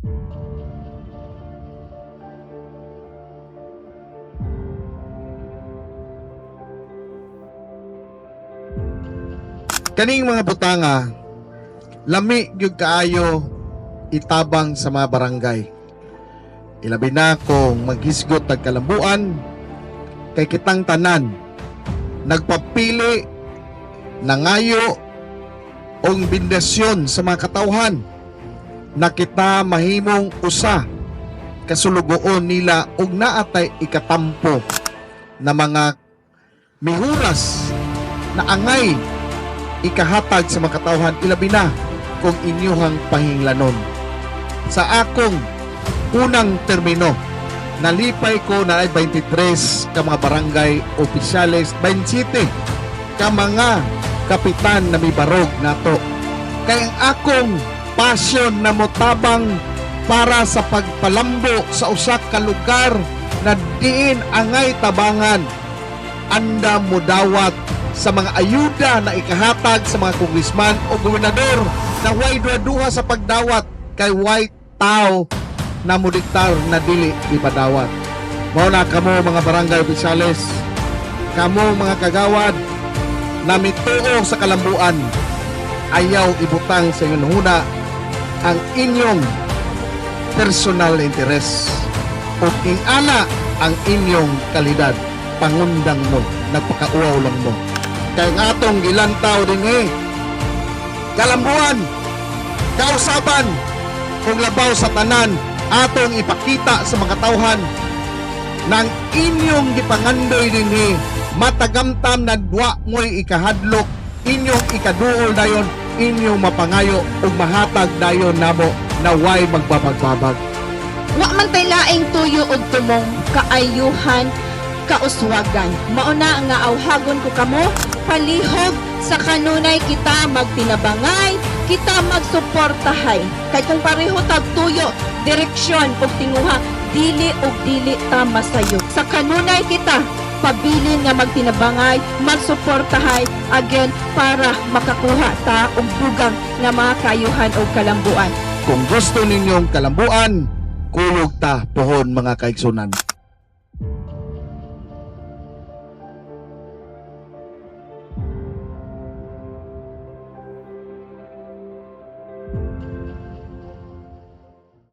Kaning mga butanga, lami gyud kaayo itabang sa mga barangay. Ilabi na kung maghisgot tag kalambuan kay kitang tanan nagpapili nangayo og bindasyon sa mga katawhan na kita mahimong usa kasulugoon nila og naatay ikatampo na mga mihuras na angay ikahatag sa mga katawhan, ilabi na kung inyuhang pahinglanon. Sa akong unang termino, nalipay ko na ay 23 ka mga barangay opisyales, 27 ka mga kapitan na may barog nato. Kaya ang akong pasyon na motabang para sa pagpalambo sa usak ka lugar na diin angay tabangan, anda mo dawat sa mga ayuda na ikahatag sa mga kongresman o gobernador na way duha sa pagdawat kay white tao na mudiktar na dili ipadawat. Mao na kamo mga barangay opisyales, kamo mga kagawad na mituo sa kalambuan, ayaw ibutang sa inyong huna ang inyong personal interest o ingana ang inyong kalidad. Pangundang mo, nagpakauaw lang mo. Kaya nga atong gilantaw din kalambuan, kausaban, kung labaw sa tanan, atong ipakita sa mga tauhan ng inyong gipangandoy din matagamtam na dwa mo'y ikahadlok, inyong ikaduol dayon, inyong mapangayo ug mahatag dayon namo na way magbabagbabag. Wa man tay laing tuyo og tumong kaayuhan kauswagan. Mauna nga awhagon ko kamo palihog sa kanunay kita magtinabangay, kita magsuportahay. Kay kung pareho tag tuyo, direksyon ug tinguha, dili ug dili ta masayo. Sa kanunay kita pabilin nga magtinabangay, magsuportahay again para makakuha ta og dugang nga mga kayuhan o kalambuan. Kung gusto ninyong kalambuan, kulog ta pohon mga kaigsunan.